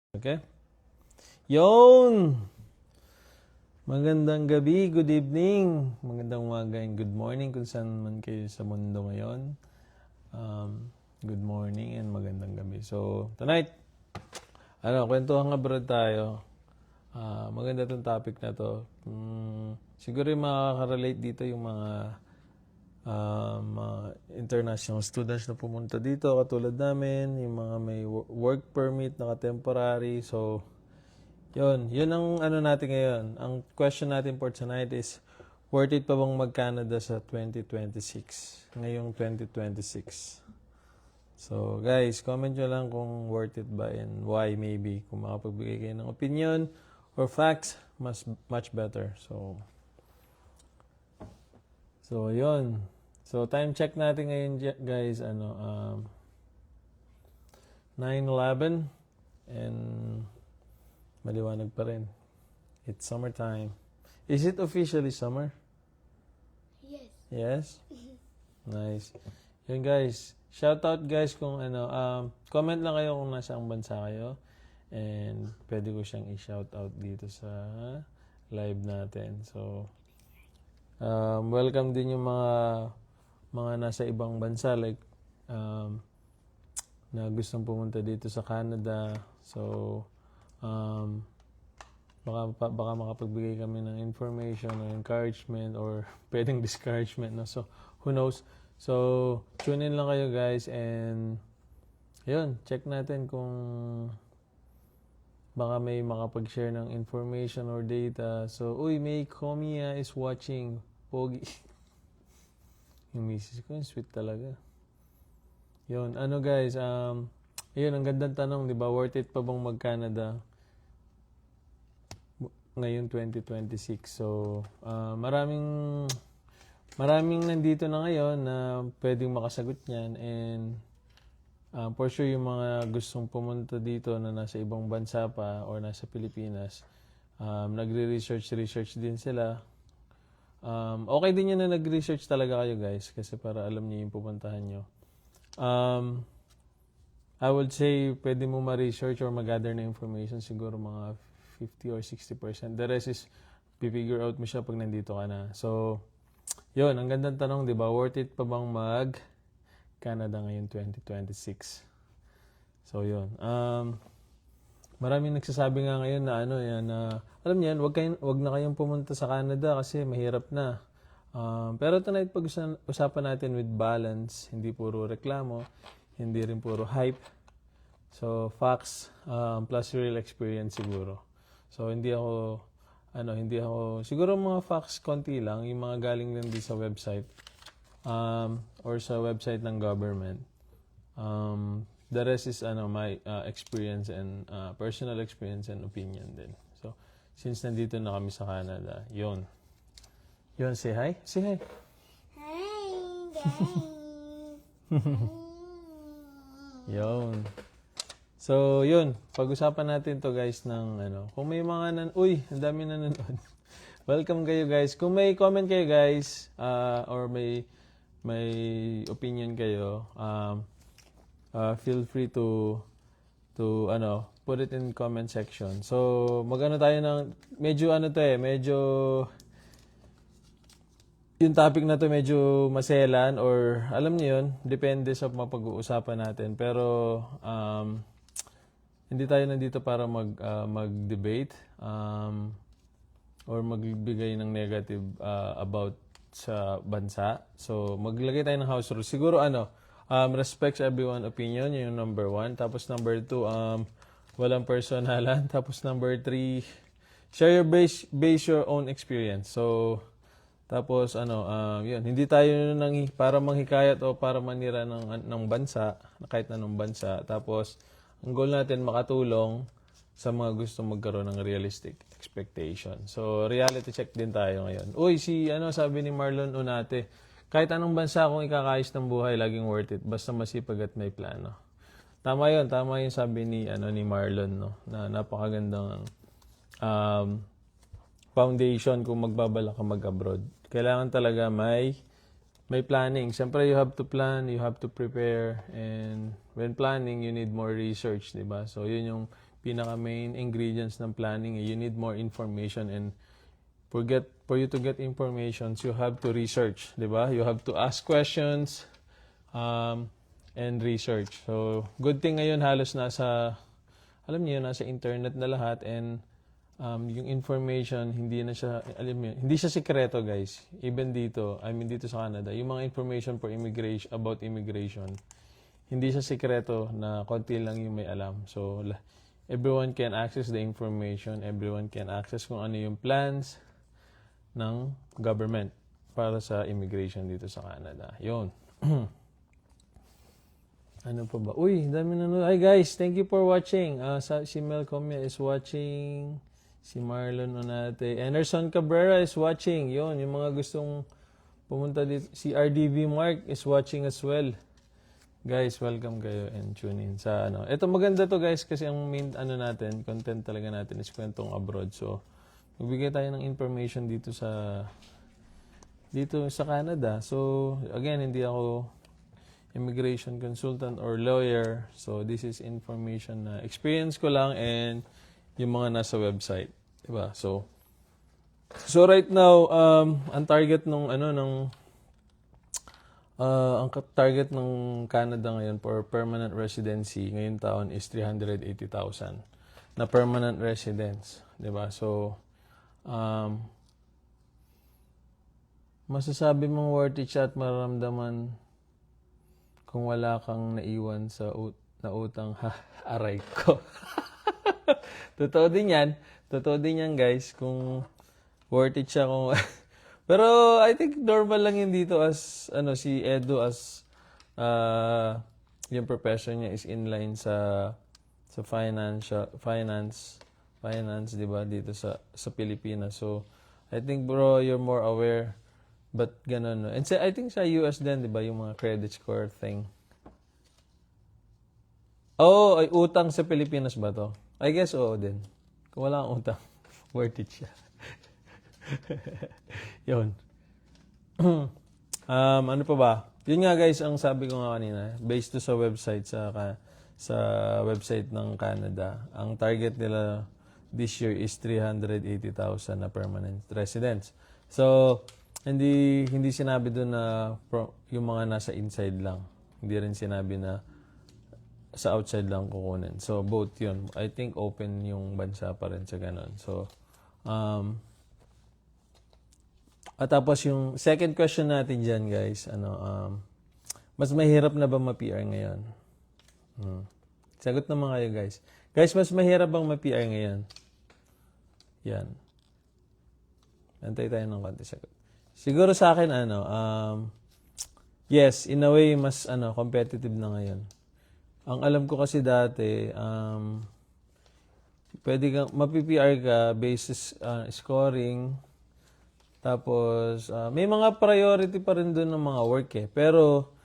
Okay? Yon! Magandang gabi, good evening, magandang umaga, and good morning kung saan man kayo sa mundo ngayon. Good morning and magandang gabi. So, tonight, kwentuhan abroad tayo. Maganda tong topic na to. Siguro yung makaka-relate dito yung mga international students na pumunta dito katulad namin, yung mga may work permit, naka-temporary. So, yun ang natin ngayon. Ang question natin for tonight is, worth it pa bang mag-Canada sa 2026? Ngayong 2026. So, guys, comment nyo lang kung worth it ba and why maybe. Kung makapagbigay kayo ng opinion or facts, much better. So, yun. So, time check natin ngayon, guys, 9:11 and maliwanag pa rin. It's summertime. Is it officially summer? Yes. Yes? Nice. Yun, guys. Shout out, guys, kung comment lang kayo kung nasa ang bansa kayo. And pwede ko siyang i-shout out dito sa live natin. So, welcome din yung mga nasa ibang bansa like na gustong pumunta dito sa Canada. So, baka makapagbigay kami ng information or encouragement or pwedeng discouragement. No? So, who knows? So, tune in lang kayo, guys, and yun, check natin kung baka may makapag-share ng information or data. So, may Komiya is watching. Pogi. Yung misis ko, yung sweet talaga. Yun, guys, yun, ang gandang tanong, di ba? Worth it pa bang mag-Canada ngayon 2026? So, maraming nandito na ngayon na pwedeng makasagot niyan, and for sure yung mga gustong pumunta dito na nasa ibang bansa pa or nasa Pilipinas, nagre-research din sila. Okay din yun na nag-research talaga kayo, guys, kasi para alam niyo yung pupuntahan nyo. I would say pwede mo ma-research or mag-gather na information siguro mga 50 or 60%. The rest is pipigure out mo siya pag nandito ka na. So, yun, ang gandang tanong, di ba? Worth it pa bang mag-Canada ngayon 2026? So, yun. Maraming nagsasabi nga ngayon na alam niyan, wag na kayong pumunta sa Canada kasi mahirap na. Pero tonight pag-usapan natin with balance, hindi puro reklamo, hindi rin puro hype. So, facts plus real experience siguro. So, hindi ako siguro mga facts konti lang, yung mga galing lang din sa website or sa website ng government. The rest is my experience and personal experience and opinion din. So, since nandito na kami sa Canada, yun, say hi? Say hi. Hi, guys. Yun. So, yun. Pag-usapan natin to, guys, ng kung may mga ang dami nanonood. Welcome kayo, guys. Kung may comment kayo, guys, or may opinion kayo, feel free to put it in comment section. So, tayo ng medyo yung topic na to medyo maselan or alam niyo yun, depende sa mapag-uusapan natin. Pero hindi tayo nandito para mag-debate or magbigay ng negative about sa bansa. So, maglagay tayo ng house rules. Siguro respects everyone opinion, yun yung number 1. Tapos number 2, walang personalan. Tapos number 3, share your base your own experience. So, tapos yun, hindi tayo para manghikayat o para manira ng bansa, kahit anong bansa. Tapos, ang goal natin makatulong sa mga gusto magkaroon ng realistic expectation. So, reality check din tayo ngayon. Sabi ni Marlon Unate, kahit anong bansa kung ikakayos ng buhay, laging worth it. Basta masipag at may plano. Tama yun sabi ni Marlon, no? Na napakagandang foundation kung magbabalak ka mag-abroad. Kailangan talaga may planning. Siyempre, you have to plan, you have to prepare, and when planning, you need more research, di ba? So, yun yung pinaka main ingredients ng planning. You need more information, and for you to get information, you have to research, di ba? You have to ask questions and research. So, good thing ngayon halos alam niyo, nasa internet na lahat, and yung information, hindi na siya, alam niyo, hindi siya sikreto, guys. Even dito, dito sa Canada, yung mga information about immigration, hindi siya sikreto na konti lang yung may alam. So, everyone can access the information, everyone can access kung ano yung plans ng government para sa immigration dito sa Canada. Yun. Ano pa ba? Uy, dami na. Hi guys, thank you for watching. Si Mel Comia is watching. Si Marlon Onate. Anderson Cabrera is watching. Yun, yung mga gustong pumunta dito. Si RDV Mark is watching as well. Guys, welcome kayo and tune in sa Ito maganda to guys kasi ang main content talaga natin is kwentong abroad. So, magbigay tayo ng information dito sa Canada. So, again, hindi ako immigration consultant or lawyer. So, this is information na experience ko lang and yung mga nasa website. Diba? So right now, ang target ang target ng Canada ngayon for permanent residency ngayong taon is 380,000 na permanent residents. Diba? So, masasabi mong worth it siya at mararamdaman kung wala kang naiwan sa utang, aray ko. Totoo din yan, guys, kung worth it siya kung pero I think normal lang yun dito as si Edo as yung profession niya is inline sa finance, 'di ba, dito sa Pilipinas. So I think bro, you're more aware. But ganun, no? And I think sa US din, di ba, yung mga credit score thing. Oh, ay utang sa Pilipinas ba to? I guess oo din. Kung wala kang utang, worth it siya. Yun. Ano pa ba? Yun nga guys, ang sabi ko nga kanina, based to sa website, sa website ng Canada, ang target nila this year is 380,000 na permanent residents. So, hindi sinabi doon na yung mga nasa inside lang. Hindi rin sinabi na sa outside lang kukunin. So, both yun. I think open yung bansa pa rin sa ganun. So, at tapos yung second question natin dyan, guys, mas mahirap na ba ma-PR ngayon? Sagot naman kayo, guys. Guys, mas mahirap bang ma-PR ngayon? Yan. Antay tayo ng konti sagot. Siguro sa akin, yes, in a way, mas competitive na ngayon. Ang alam ko kasi dati, pwede kang, mapi-PR ka, basis scoring, tapos, may mga priority pa rin doon ng mga work eh. Pero,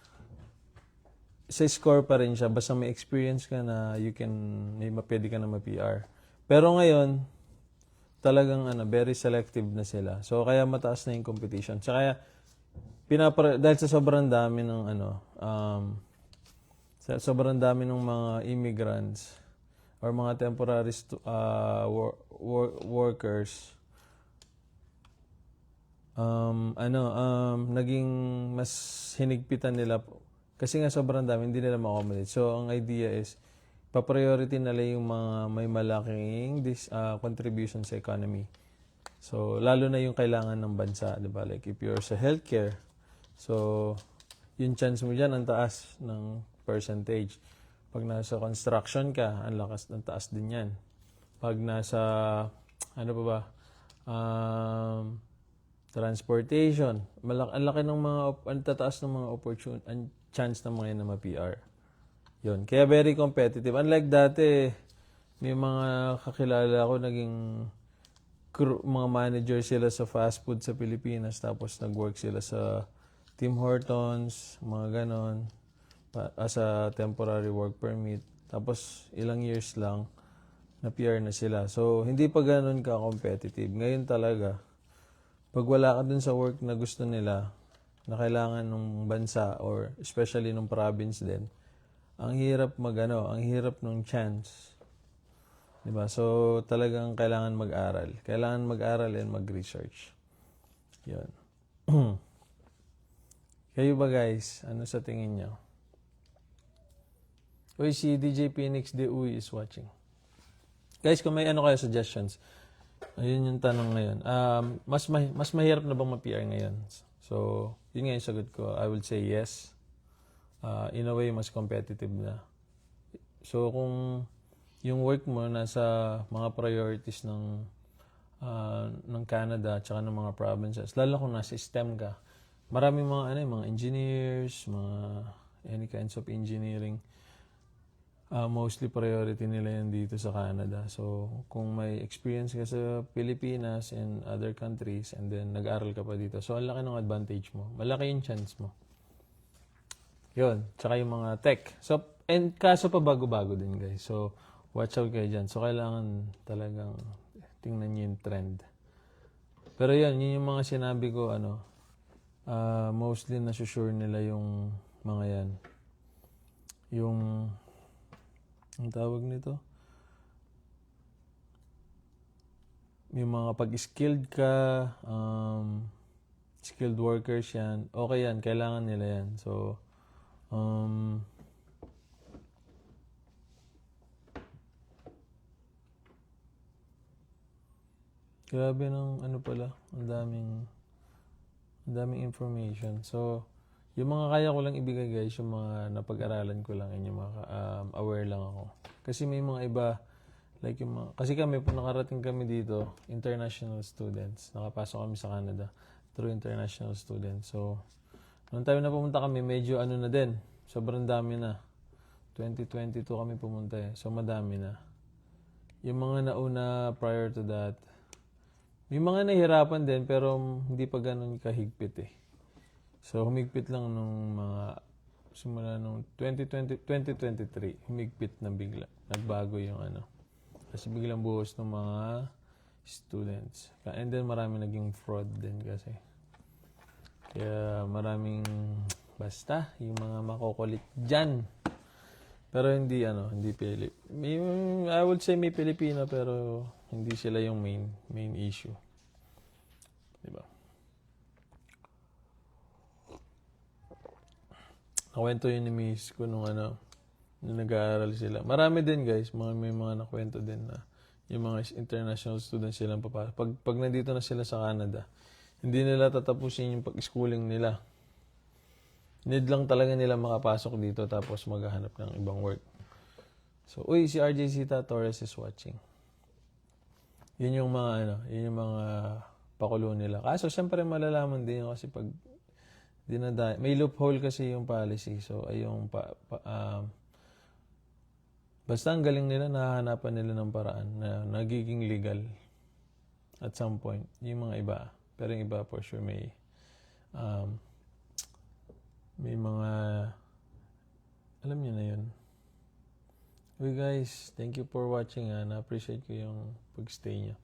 sa score pa rin siya, basta may experience ka na pwede ka na ma-PR. Pero ngayon, talagang very selective na sila. So kaya mataas na yung competition. So kaya dahil sa sobrang dami ng sobrang dami ng mga immigrants or mga temporary workers, naging mas hinigpitan nila kasi nga sobrang dami, hindi nila ma-accommodate. So ang idea is pa-priority nila yung mga may malaking contribution sa economy. So, lalo na yung kailangan ng bansa, di ba? Like, if you're sa healthcare, so, yung chance mo dyan, ang taas ng percentage. Pag nasa construction ka, ang taas din yan. Pag nasa, transportation, ang laki ng ang tataas ng mga opportunity, ang chance ng mga na ma-PR. Yun. Kaya very competitive. Unlike dati, may mga kakilala ko naging mga manager sila sa fast food sa Pilipinas, tapos nag-work sila sa Tim Hortons, mga ganon, as a temporary work permit. Tapos ilang years lang, na PR na sila. So, hindi pa ganon ka-competitive. Ngayon talaga, pag wala ka dun sa work na gusto nila, na kailangan ng bansa or especially ng province din, ang hirap ang hirap ng chance Diba? So, talagang kailangan mag-aral. Kailangan mag-aral and mag-research. Yun. Kayo ba guys? Ano sa tingin nyo? Uy, si DJ Phoenix De Uy is watching. Guys, kung may ano kayo suggestions, ayun yung tanong ngayon. Mas mahirap na bang ma-PR ngayon? So, yun nga yung sagot ko. I would say yes. In a way, mas competitive na. So, kung yung work mo nasa mga priorities ng Canada at ng mga provinces, lalo kung nasa STEM ka, maraming mga engineers, any kinds of engineering, mostly priority nila yan dito sa Canada. So, kung may experience ka sa Pilipinas and other countries and then nag-aral ka pa dito, so ang laki ng advantage mo. Malaki yung chance mo. Yun. Tsaka yung mga tech. So, and kaso pa bago-bago din guys. So, watch out kayo dyan. So, kailangan talagang tingnan nyo yung trend. Pero yun yung mga sinabi ko, mostly nasusure nila yung mga yan. Ang tawag nito? Yung mga pag-skilled ka, skilled workers yan, okay yan, kailangan nila yan. So, grabe ng pala, ang daming information. So, yung mga kaya ko lang ibigay guys, yung mga napag-aralan ko lang, yung mga aware lang ako. Kasi may mga iba, like kasi nakarating kami dito, international students. Nakapasok kami sa Canada through international students. So, noong time na pumunta kami, medyo na din. Sobrang dami na. 2022 kami pumunta eh. So, madami na. Yung mga nauna prior to that, may mga nahihirapan din, pero hindi pa ganun kahigpit eh. So, humigpit lang simula nung 2023, humigpit na bigla. Nagbago yung Kasi biglang buhos ng mga students. And then marami naging fraud din kasi. Kaya basta, yung mga makukulit dyan. Pero hindi I would say may Pilipino, pero hindi sila yung main issue. Diba? Nakwento yun ni Miss ko nung nag-aaral sila. Marami din guys, may mga nakwento din na yung mga international students silang papasok. Pag nandito na sila sa Canada, hindi nila tatapusin yung pag-schooling nila. Need lang talaga nila makapasok dito tapos maghahanap ng ibang work. So, si RJ Zita Torres is watching. Yun yung mga pakulo nila. Kaso, syempre malalaman din yun kasi pag may loophole kasi yung policy. So, basta ang galing nila, nahahanapan nila ng paraan na nagiging legal at some point. Yung mga iba. Pero yung iba, for sure, may mga, alam niyo na yun. Uy guys, thank you for watching. Na-appreciate ko yung pag-stay niyo.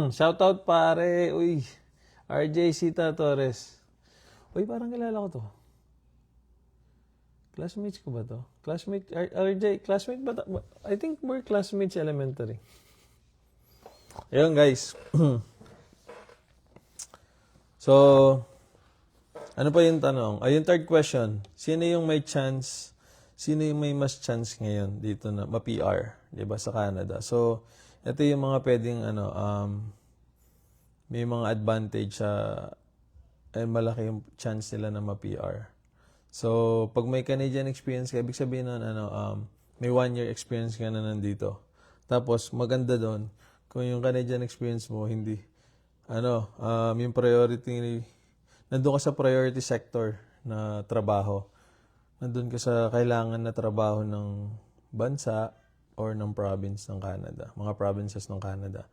Shoutout pare! Uy, RJ Zita Torres. Uy, parang kilala ko to. Classmates ko ba to? Classmate, RJ, classmate ba to? I think we're classmates elementary. Ayun guys. So, ano pa yung tanong? Yung third question. Sino yung may mas chance ngayon dito na ma-PR, 'di ba, sa Canada? So, ito yung mga pwedeng may mga advantage malaki yung chance nila na ma-PR. So, pag may Canadian experience ka, ibig sabihin nun, may 1 year experience ka na nandito. Tapos, maganda doon, kung yung Canadian experience mo, hindi, yung priority, nandun ka sa priority sector na trabaho. Nandun ka sa kailangan na trabaho ng bansa or ng province ng Canada, mga provinces ng Canada.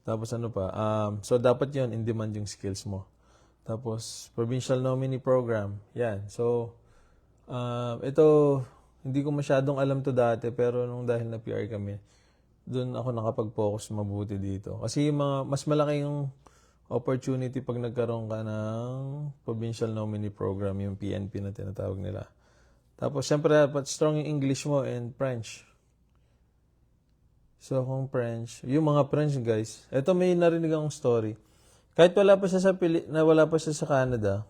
Tapos so dapat yon in demand yung skills mo. Tapos, provincial nominee program. Yan. So, ito, hindi ko masyadong alam to dati, pero nung dahil na PR kami, doon ako nakapag-focus mabuti dito. Kasi mas malaki yung opportunity pag nagkaroon ka ng provincial nominee program, yung PNP na tinatawag nila. Tapos, syempre, dapat strong yung English mo and French. So, kung French, yung mga French guys, eto may narinig akong story. Kahit wala pa siya wala pa siya sa Canada,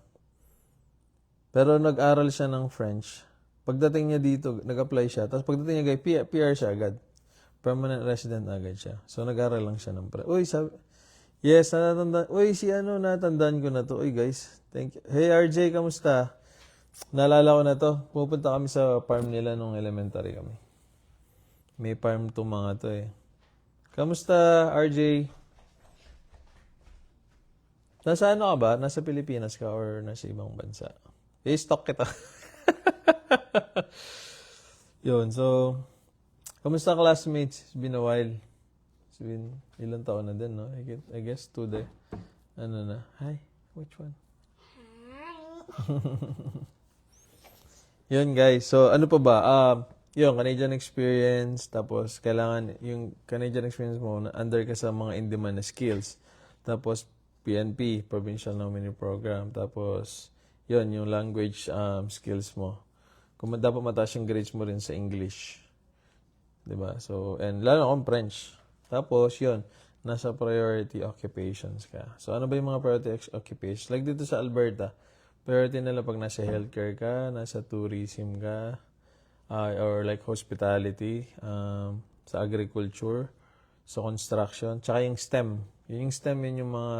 pero nag-aral siya ng French. Pagdating niya dito, nag-apply siya. Tapos pagdating niya, PR siya agad. Permanent resident agad siya. So, nag-aral lang siya ng French. Uy, sabi, yes, natatandaan. Uy, natandaan ko na to. Uy, guys, thank you. Hey, RJ, kamusta? Naalala ko na to. Pupunta kami sa farm nila nung elementary kami. May farm to mga to eh. Kamusta, RJ? Nasa ano ka ba? Nasa Pilipinas ka or nasa ibang bansa? I-stalk kita. Yun, so, kamusta classmates? It's been a while. It's been ilang taon na din, no? I guess 2 day. Ano na? Hi, which one? Yun, guys. So, ano pa ba? Yun, Canadian experience. Tapos, kailangan yung Canadian experience mo, under ka sa mga in-demand na skills. Tapos, PNP, Provincial Nominee Program. Tapos, yun, yung language skills mo. Kung dapat mataas yung grades mo rin sa English. 'Di ba? So, and lalo akong French. Tapos, yun, nasa priority occupations ka. So, ano ba yung mga priority occupations? Like dito sa Alberta, priority nila pag nasa healthcare ka, nasa tourism ka, or like hospitality, sa agriculture, sa construction, tsaka yung STEM. Yung STEM yun yung mga,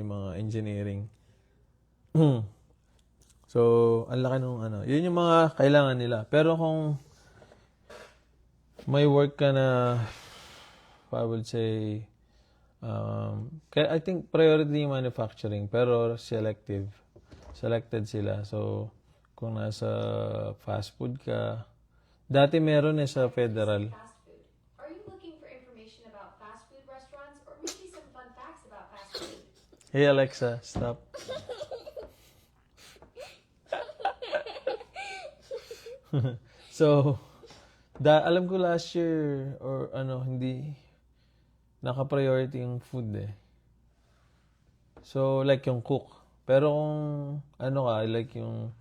yung mga engineering. So, ang laki nung yun yung mga kailangan nila. Pero kung may work ka na, I would say, I think priority yung manufacturing, pero selective. Selected sila. So, kung nasa fast food ka, dati meron sa federal. Fast food. Are you looking for information about fast food restaurants or maybe some fun facts about fast food? Hey Alexa, stop. So, alam ko last year or hindi naka-priority yung food eh. So, like yung cook. Pero kung like yung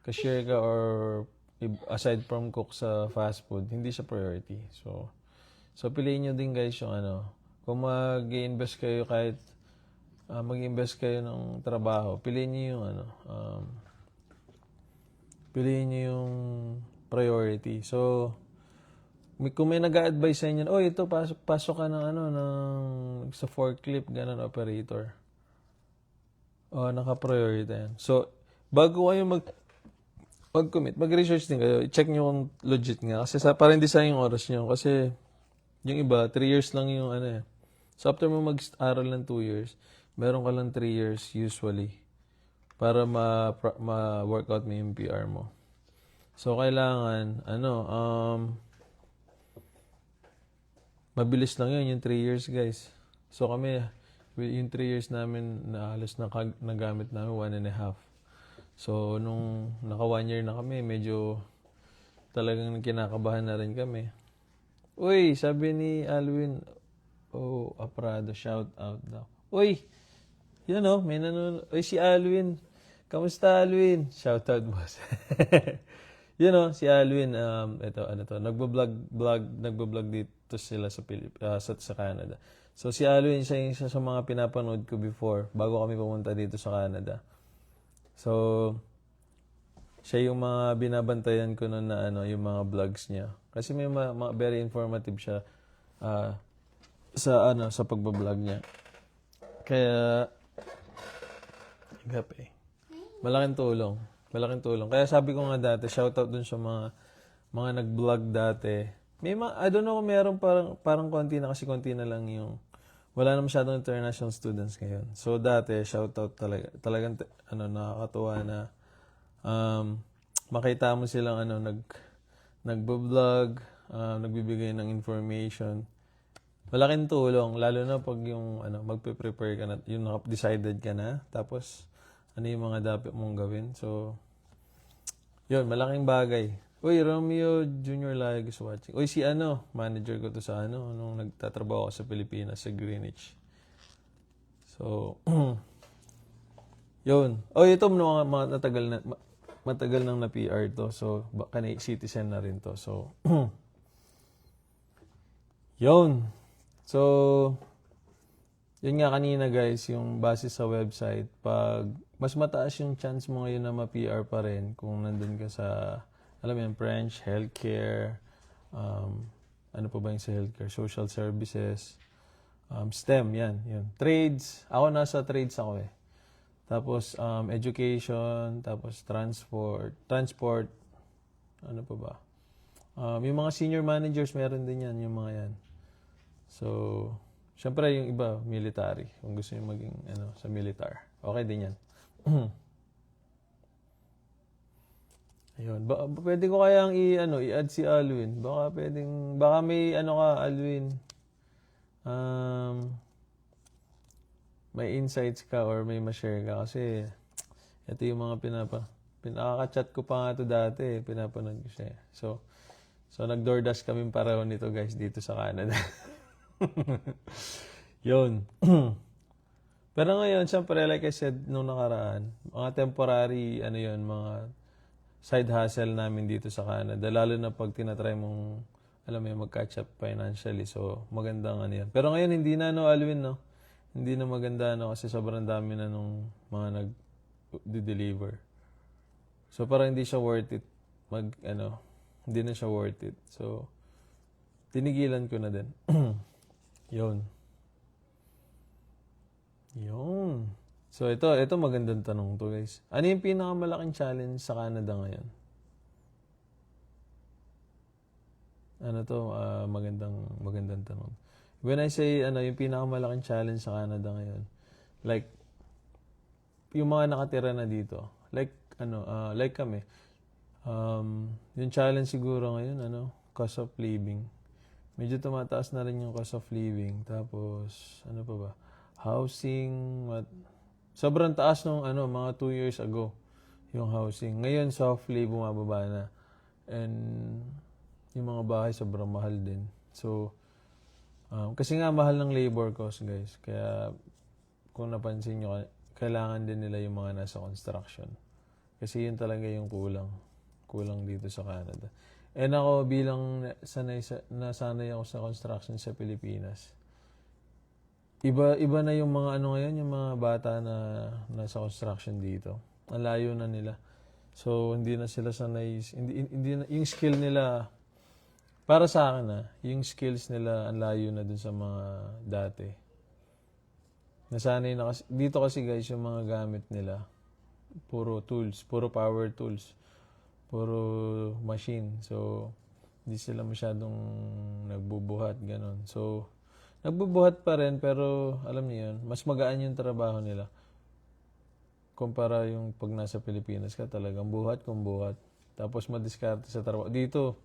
cashier ka or aside from cook sa fast food, hindi siya priority. So piliin nyo din guys yung kung mag-i-invest kayo kahit mag-invest kayo ng trabaho, piliin nyo yung piliin nyo yung priority. So, kung may nag-a-advise sa inyo, ito, pasok ka ng sa forklift, ganun, operator. Naka-priority yan. So, bago kayo mag-commit, mag-research din kayo. I-check nyo kung legit nga. Kasi para hindi sayang yung oras nyo. Kasi, yung iba, 3 years lang yung So, after mo mag-aral ng 2 years, meron ka lang 3 years usually para ma-workout mo yung PR mo. So, kailangan, mabilis lang yun, yung 3 years, guys. So, kami, yung 3 years namin, na halos nagamit namin 1.5. So, nung naka 1 year na kami, medyo talagang kinakabahan na rin kami. Uy, sabi ni Alwin, Aprado, shout out daw. Uy, may nanonood. Uy, si Alwin. Kamusta, Alwin? Shout out, boss. Si Alwin, nagbablog dito sila sa Canada. So, si Alwin, siya sa mga pinapanood ko before, bago kami pumunta dito sa Canada. So, siya yung mga binabantayan ko noon na yung mga vlogs niya. Kasi may very informative siya sa pagbablog niya. Kaya, malaking tulong. Malaking tulong. Kaya sabi ko nga dati, shoutout dun sa mga nag-vlog dati. May I don't know kung meron parang konti na kasi konti na lang yung wala na masyadong international students ngayon. So dati, shoutout talaga. Talagang nakakatuwa na makita mo silang nagbo-vlog, nagbibigay ng information. Malaking tulong lalo na pag yung magpe-prepare ka na, yung decided ka na, tapos ano yung mga dapat mong gawin. So yun, malaking bagay. Uy, Romeo Junior Lag is watching. Uy, si manager ko to sa nung nagtatrabaho ako sa Pilipinas, sa Greenwich. So, yun. Ito mga matagal nang na PR to. So, citizen na rin to. So, Yun. So, yun nga kanina guys, yung base sa website, pag mas mataas yung chance mo ngayon na ma-PR pa rin kung nandun ka sa, alam mo yan, French, healthcare, ano pa ba yung sa healthcare, social services, STEM, yan, yun. Trades, ako nasa trades ako eh. Tapos, education, tapos transport, ano pa ba? Yung mga senior managers, meron din yan, yung mga yan. So, syempre yung iba, military. Kung gusto nyo maging sa militar. Okay din yan. Ayun. Pwede ko kayang i-add si Alwin. Baka may Alwin. May insights ka or may ma-share ka. Kasi, ito yung mga pinaka-chat ko pa nga ito dati. Pinapanood ko siya. So nag-DoorDash kami pareho nito guys dito sa Canada. Yun. Pero ngayon, syempre, like I said, nung nakaraan, mga temporary, mga side hustle namin dito sa Canada. Lalo na pag tinatry mong, alam mo yun, mag-catch up financially. So, magandang yan. Pero ngayon, hindi na, Alwin, no? Hindi na maganda, kasi sobrang dami na nung mga nag-deliver. So, parang hindi siya worth it. Hindi na siya worth it. So, tinigilan ko na din. Yun. Yun. So, ito magandang tanong to guys. Ano yung pinakamalaking challenge sa Canada ngayon? Magandang tanong. When I say, yung pinakamalaking challenge sa Canada ngayon, like, yung mga nakatira na dito, like kami, yung challenge siguro ngayon, cost of living. Medyo tumataas na rin yung cost of living. Tapos, ano pa ba? Housing, sobrang taas nung mga 2 years ago yung housing. Ngayon, softly bumababa na. And yung mga bahay sobrang mahal din. So, kasi nga mahal ng labor cost, guys. Kaya, kung napansin nyo, kailangan din nila yung mga nasa construction. Kasi yun talaga yung kulang dito sa Canada. And ako bilang nasanay ako sa construction sa Pilipinas. Iba na yung mga ngayon, yung mga bata na nasa construction dito. Ang layo na nila. So hindi na sila sanay, hindi na, yung skill nila para sa akin yung skills nila ang layo na dun sa mga dati. Nasanay na kasi dito kasi guys yung mga gamit nila puro tools, puro power tools. Puro machine. So, hindi sila masyadong nagbubuhat, ganun. So, nagbubuhat pa rin, pero alam niyo yun, mas magaan yung trabaho nila. Kumpara yung pag nasa Pilipinas ka, talagang buhat kung buhat. Tapos, madiskarte sa trabaho. Dito,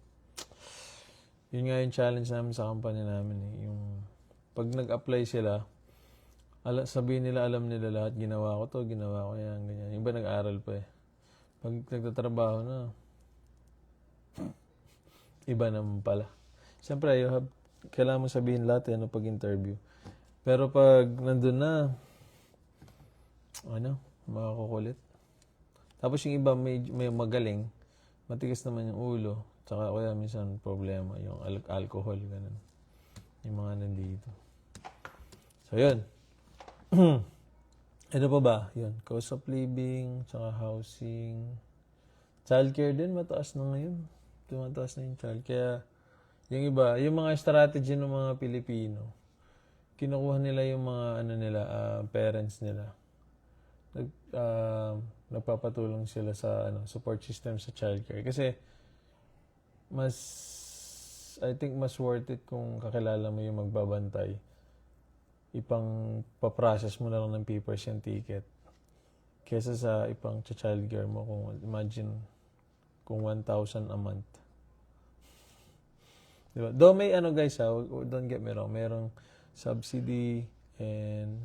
yun nga yung challenge namin sa company namin. Yung, pag nag-apply sila, sabihin nila, alam nila lahat, ginawa ko to, ginawa ko yan, ganyan. Yung ba nag-aral pa eh. Pag nagtatrabaho na, iba naman pala. Siyempre, kailangan mo sabihin lahat pag interview. Pero pag nandun na, makakukulit. Tapos yung iba may magaling, matigas naman yung ulo, tsaka kaya minsan problema, yung alcohol, ganun. Yung mga nandito. So, yun. Ano pa ba? Yun. Cost of living, tsaka housing. Childcare din, mataas na ngayon. Tumataas na yung child. Kaya, yung iba, yung mga strategy ng mga Pilipino, kinukuha nila yung mga, parents nila. Nagpapatulong sila sa, support system sa childcare. Kasi, I think mas worth it kung kakilala mo yung magbabantay. Paprocess mo na lang ng papers yung ticket. Kesa sa childcare mo, kung imagine, kung 1,000 a month. Diba? Though may guys don't get me wrong, merong subsidy and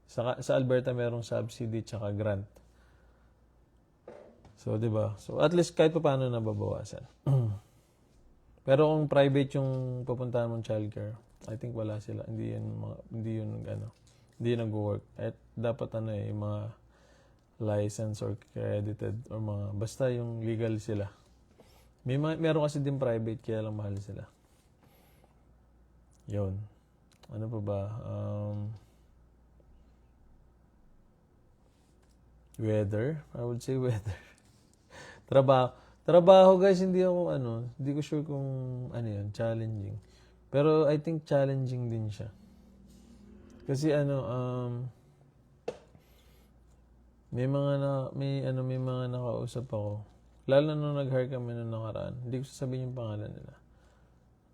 sa Alberta merong subsidy tsaka grant. So, diba? So, at least kahit pa paano nababawasan. Pero kung private yung pupuntahan mong childcare, I think wala sila. Hindi yun nag-work. At dapat yung mga license or credited or basta yung legal sila. Meron kasi din private kaya lang mahal sila. Yun. Ano pa ba? Weather? I would say weather. Trabaho. Trabaho guys, hindi ko sure kung ano yun, challenging. Pero I think challenging din siya. Kasi may mga nakausap ako. Lalo na nung nag-hire kami nung nakaraan. Hindi ko sasabihin yung pangalan nila.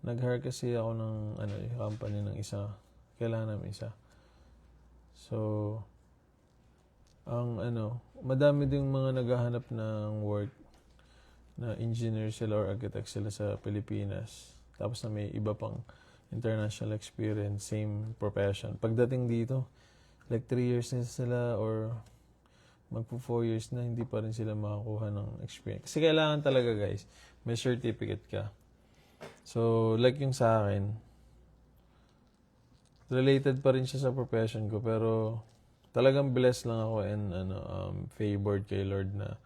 Nag-hire kasi ako ng yung company ng isa. Kailangan namin isa. So, madami ding mga naghahanap ng work na engineer sila or architect sila sa Pilipinas. Tapos na may iba pang international experience, same profession. Pagdating dito, like 3 years na sila or magpo 4 years na, hindi pa rin sila makakuha ng experience. Kasi kailangan talaga guys, may certificate ka. So, like yung sa akin, related pa rin siya sa profession ko, pero talagang blessed lang ako and favored kay Lord na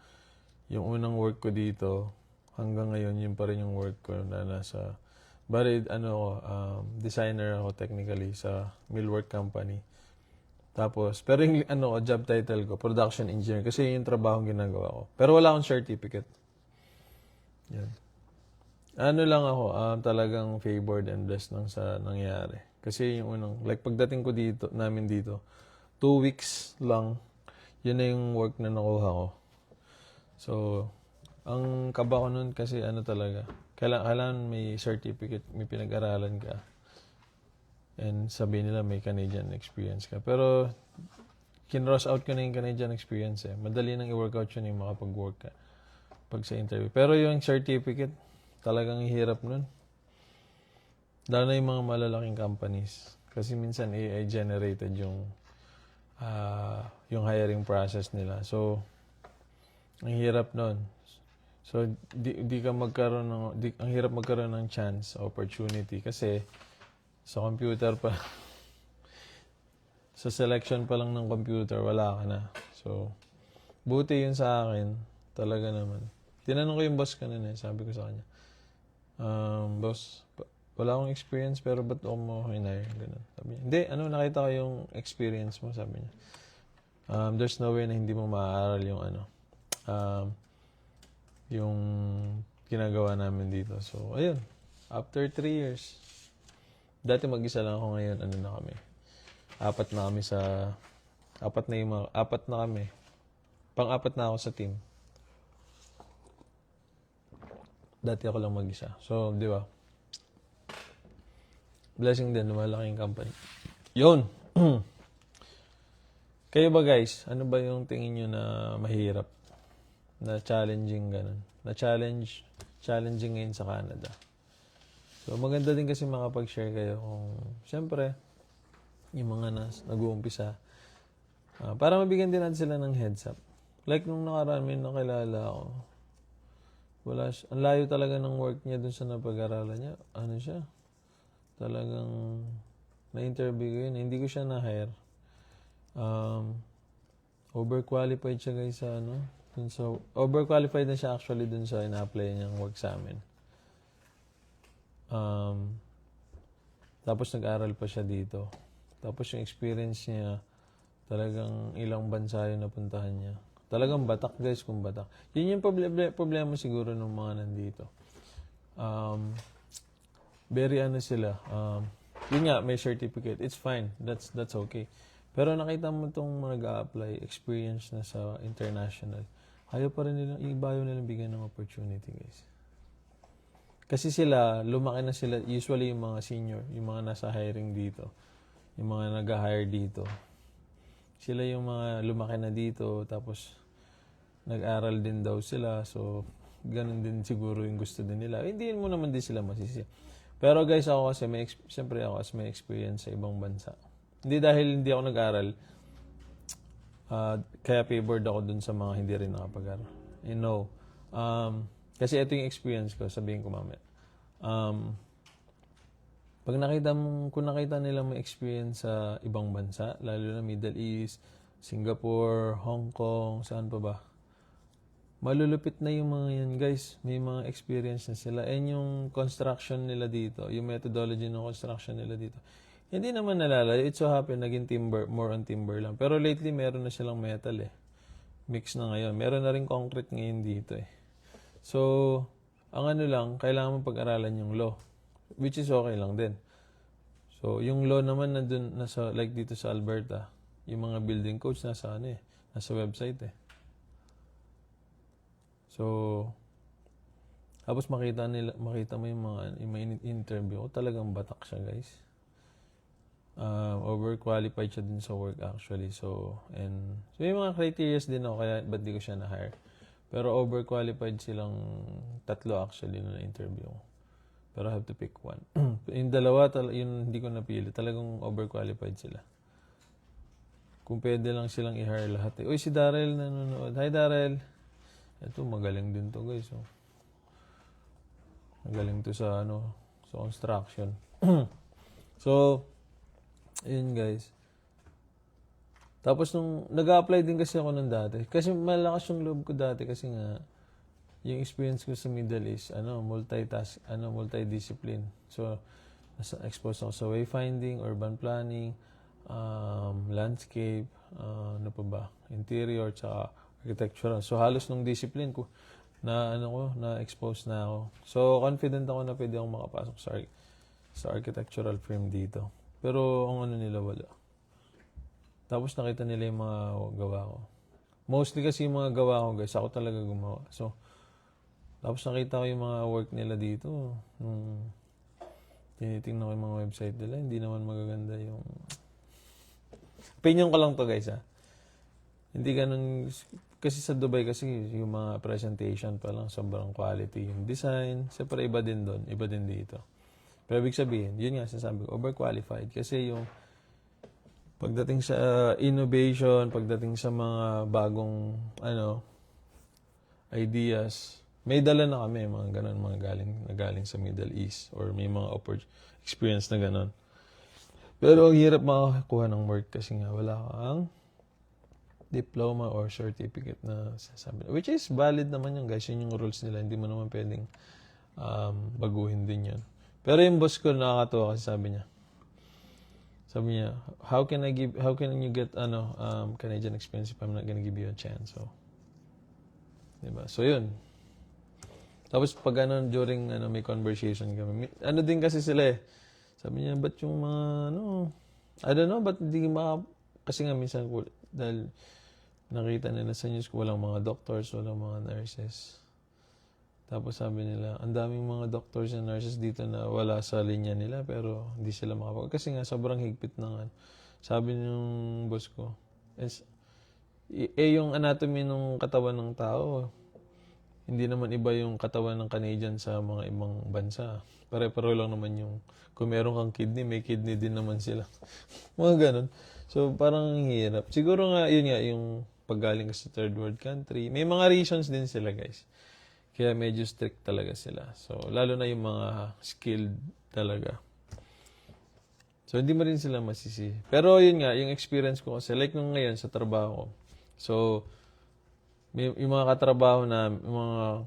yung unang work ko dito, hanggang ngayon, yun pa rin yung work ko na nasa, designer ako technically sa millwork company. Tapos, pero yung job title ko, production engineer, kasi yun yung trabaho ginagawa ko. Pero wala akong certificate. Yan. Lang ako, talagang favored and blessed nang sa nangyari. Kasi yung pagdating ko namin dito, 2 weeks lang, yun na yung work na nakuha ko. So, ang kaba ko nun kasi talaga, kailangan may certificate, may pinag-aralan ka. And sabihin nila may Canadian experience ka. Pero, kinross out ko na yung Canadian experience eh. Madali nang i-workout yun yung makapag-work ka pag sa interview. Pero yung certificate, talagang hirap nun. Lalo na yung mga malalaking companies. Kasi minsan AI generated yung hiring process nila. So, ang hirap nun. So, ang hirap magkaroon ng chance, opportunity. Kasi, sa computer pa, sa selection pa lang ng computer, wala ka na. So, buti yun sa akin, talaga naman. Tinanong ko yung boss kanina, sabi ko sa kanya, boss, wala akong experience, pero ba't ako mo hinire? Ganun. Sabi niya, hindi, nakita ko yung experience mo, sabi niya. There's no way na hindi mo maaaral yung yung ginagawa namin dito. So, ayun. After 3 years, dati mag-isa lang ako ngayon, na kami. 4 na kami sa, 4 na kami. Pang-4 na ako sa team. Dati ako lang mag-isa. So, di ba? Blessing din, lumalaking company. Yun! Kayo ba guys, ano ba yung tingin nyo na mahirap? Na challenging ganun? Na challenging ngayon sa Canada? So, maganda din kasi makapag-share kayo kung, siyempre, yung mga nag-uumpisa. Para mabigyan din natin sila ng heads up. Like, nung nakaraan, may nakilala ako. Ang layo talaga ng work niya dun sa napag-aralan niya. Siya? Talagang, na-interview ko yun. Hindi ko siya na-hire. Overqualified siya guys sa overqualified na siya actually dun sa ina-apply niyang work sa amin. Tapos nag-aral pa siya dito. Tapos yung experience niya, talagang ilang bansa yung napuntahan niya. Talagang batak guys, kung batak. Yun yung problema siguro ng mga nandito. Very sila. Yun nga, may certificate. It's fine. That's okay. Pero nakita mo itong nag-a-apply, experience na sa international. Ayaw pa rin nila, ayaw nilang bigyan ng opportunity guys. Kasi lumaki na sila, usually yung mga senior, yung mga nasa hiring dito, yung mga nag-hire dito. Sila yung mga lumaki na dito, tapos nag-aral din daw sila, so ganun din siguro yung gusto din nila. Hindi mo naman din sila masisi. Pero guys, ako kasi, siyempre ako as may experience sa ibang bansa. Hindi dahil hindi ako nag-aral, kaya favored ako dun sa mga hindi rin nakapag-aral. Kasi ito yung experience ko, sabihin ko mamaya. Kung nakita nila may experience sa ibang bansa, lalo na Middle East, Singapore, Hong Kong, saan pa ba? malulupit na yung mga yan, guys. May mga experience na sila. And yung construction nila dito, yung methodology ng construction nila dito, hindi naman nalalayo. It so happen, naging timber, more on timber lang. Pero lately, meron na silang metal eh. Mix na ngayon. Meron na rin concrete ngayon dito eh. So, ang ano lang, kailangan mo pag-aralan yung law. Which is okay lang din. So, yung law naman nandun, nasa, like dito sa Alberta, yung mga building codes nasa ano eh, nasa website eh. So, tapos makita mo yung mga interview ko, talagang batak siya, guys. Overqualified siya din sa work actually. So may mga criteria din ako kaya ba't di ko siya na-hire. Pero overqualified silang tatlo actually na interview ko. Pero I have to pick one. Yung dalawa, yun hindi ko napili. Talagang overqualified sila. Kung pwede lang silang i-hire lahat. Eh. Uy, si Darrell nanonood. Hi, Darrell. Ito, magaling din to, guys. Oh. Magaling to sa, sa construction. So, yun, guys. Tapos, nung nag-a-apply din kasi ako nung dati. Kasi malakas yung loob ko dati kasi nga, yung experience ko sa Middle East, multidiscipline. So, exposed ako sa wayfinding, urban planning, landscape, ano pa ba, interior, tsaka architectural. So, halos nung discipline ko, na-expose na ako. So, confident ako na pwede akong makapasok sa architectural firm dito. Pero, ang nila, wala. Tapos, nakita nila yung mga gawa ko. Mostly kasi yung mga gawa ko, guys, ako talaga gumawa. So, tapos nakita ko yung mga work nila dito. Nung tinitingnan ko yung mga website nila, hindi naman magaganda yung... Opinion ko lang to, guys, ha. Hindi ganun... Kasi sa Dubai kasi yung mga presentation pa lang sobrang quality. Yung design, siyempre iba din doon, iba din dito. Pero ibig sabihin, yun nga sinasabi ko, overqualified. Kasi yung pagdating sa innovation, pagdating sa mga bagong ideas, may dala na kami, mga ganun, mga galing sa Middle East or may mga experience na ganun. Pero ang hirap makakuha ng work kasi nga wala kang diploma or certificate na sasabi. Which is valid naman yun, guys. Yun yung rules nila. Hindi mo naman pwedeng baguhin din yun. Pero yung boss ko nakakatuwa kasi sabi niya, how can you get Canadian experience if I'm not gonna give you a chance? So, diba? So, yun. Tapos pag during may conversation kami, din kasi sila eh. Sabi niya, ba't yung mga I don't know, ba't hindi kasi nga minsan dahil nakita nila sa news ko walang mga doctors, walang mga nurses. Tapos sabi nila, ang daming mga doctors and nurses dito na wala sa linya nila pero hindi sila makapag... Kasi nga sobrang higpit ng sabi ng boss ko, yung anatomy ng katawan ng tao, hindi naman iba yung katawan ng Canadian sa mga ibang bansa. Pare-paro lang naman yung, kung meron kang kidney, may kidney din naman sila. Mga ganun. So, parang hirap. Siguro nga, yun nga, yung paggaling ka sa third world country. May mga reasons din sila, guys. Kaya medyo strict talaga sila. So, lalo na yung mga skilled talaga. So, hindi mo rin sila masisi. Pero yun nga, yung experience ko kasi, like nung ngayon sa trabaho ko. So, yung mga katrabaho na, mga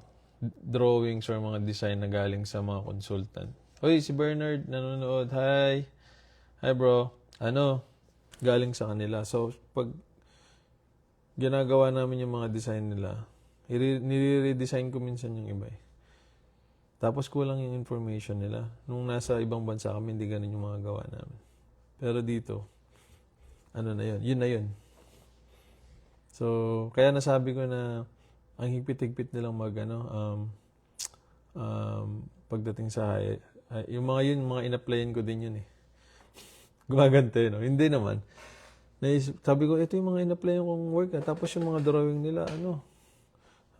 drawings or mga design na galing sa mga consultant. Hoy, si Bernard, nanonood. Hi. Hi, bro. Galing sa kanila. So, pag ginagawa namin yung mga design nila, nire-redesign ko minsan yung iba eh. Tapos kulang yung information nila. Nung nasa ibang bansa kami, hindi ganun yung mga gawa namin. Pero dito, na yun? Yun na yun. So, kaya nasabi ko na ang higpit-higpit nilang pagdating sa yung mga in-applyan ko din yun eh. Gumagante, no? Hindi naman. Sabi ko, ito yung mga in-applyan kong work. Tapos yung mga drawing nila,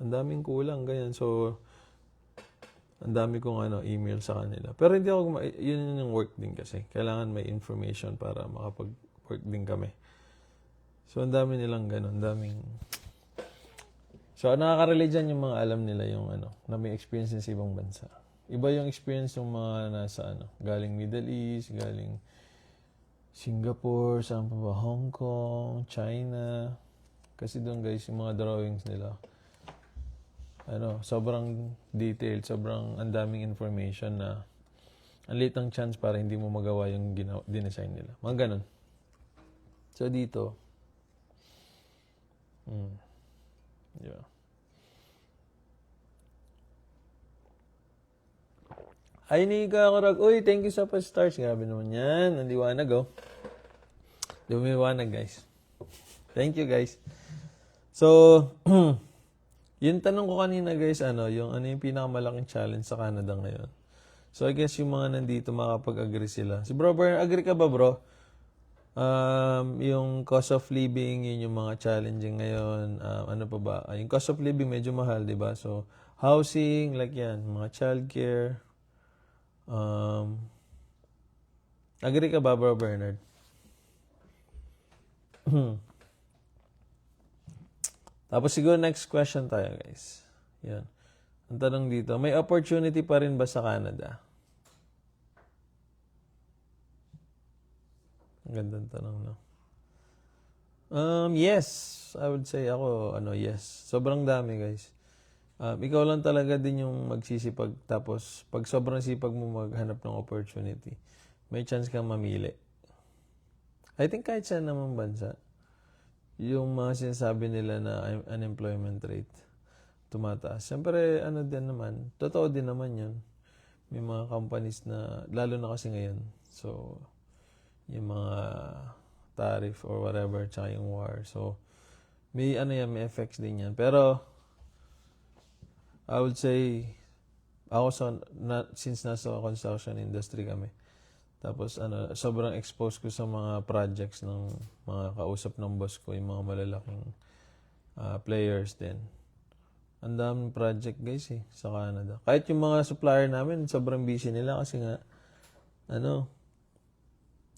ang daming kulang, ganyan. So, ang dami kong email sa kanila. Pero hindi ako, yun yung work din kasi. Kailangan may information para makapag-work din kami. So, ang dami nilang ganun. So, nakaka-relate dyan yung mga alam nila yung na may experience din sa ibang bansa. Iba yung experience yung mga nasa galing Middle East, galing Singapore, saan pa ba? Hong Kong, China. Kasi doon guys, yung mga drawings nila, sobrang detailed, sobrang ang daming information na ang liit ng chance para hindi mo magawa yung dinesign nila. Mga ganun. So, dito, yeah. Ay, Nika Karag. Uy, thank you sa pa-stars. Grabe naman yan. Ang liwanag, oh. Lumiwanag, guys. Thank you, guys. So, yung tanong ko kanina, guys, ano yung pinakamalaking challenge sa Canada ngayon? So, I guess yung mga nandito makapag-agree sila. Si Bro Bern, agree ka ba, bro? Yung cost of living, yun yung mga challenging ngayon. Ano pa ba? Yung cost of living medyo mahal, di ba? So, housing, like yan, mga childcare. Agree ka ba, Bro Bernard? Tapos siguro next question tayo, guys. Yan. Ang tanong dito, may opportunity pa rin ba sa Canada? Ang gandang tanong, no? Yes. I would say ako, yes. Sobrang dami, guys. Ikaw lang talaga din yung magsisipag. Tapos, pag sobrang sipag mo maghanap ng opportunity, may chance kang mamili. I think kahit saan naman bansa, yung mga sinasabi nila na unemployment rate tumataas. Siyempre, din naman, totoo din naman yun. May mga companies na, lalo na kasi ngayon, so, yung mga tariff or whatever, tsaka yung war. So, may may effects din yan. Pero, I would say, ako since nasa construction industry kami, tapos sobrang exposed ko sa mga projects ng mga kausap ng boss ko, yung mga malalaking players din. Ang daming project, guys, sa Canada. Kahit yung mga supplier namin, sobrang busy nila kasi nga,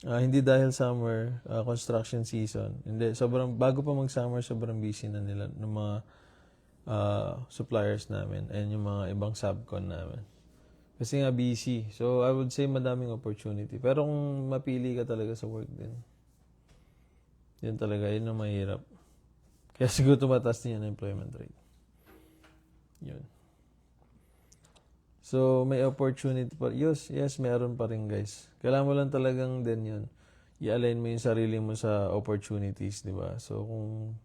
hindi dahil summer, construction season. Hindi, bago pa mag-summer, sobrang busy na nila ng mga suppliers namin and yung mga ibang subcon namin. Kasi nga busy. So, I would say madaming opportunity. Pero kung mapili ka talaga sa work din, yun talaga, yun ang mahirap. Kaya siguro tumataas din yung unemployment rate. Yun. So, may opportunity pa. Yes, meron pa rin, guys. Kailangan mo lang talagang din yun. I-align mo yung sarili mo sa opportunities, di ba? So, kung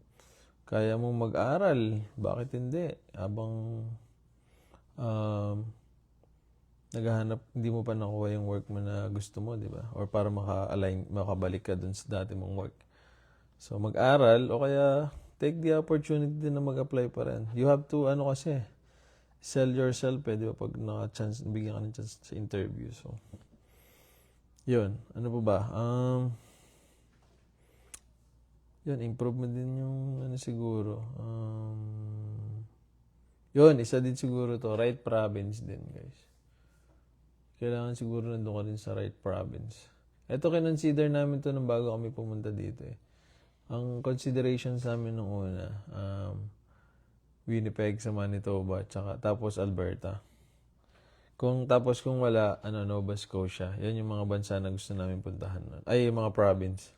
kaya mong mag-aral, bakit hindi? Habang naghahanap, hindi mo pa nakuha yung work mo na gusto mo, di ba? Or para makabalik ka dun sa dati mong work. So, mag-aral o kaya take the opportunity din na mag-apply pa rin. You have to, kasi, sell yourself, di ba? Pag naka-chance, bigyan ka ng chance sa interview. So, yun. Ano pa ba? Yun, improvement din yung, siguro. Yun, isa din siguro to. Right province din, guys. Kailangan siguro nandun ka rin sa right province. Ito, kinonsider namin to nung bago kami pumunta dito, Ang considerations namin nung una, Winnipeg sa Manitoba, tapos Alberta. Kung wala, Nova Scotia. Yan yung mga bansa na gusto namin puntahan. Ay, yung mga province.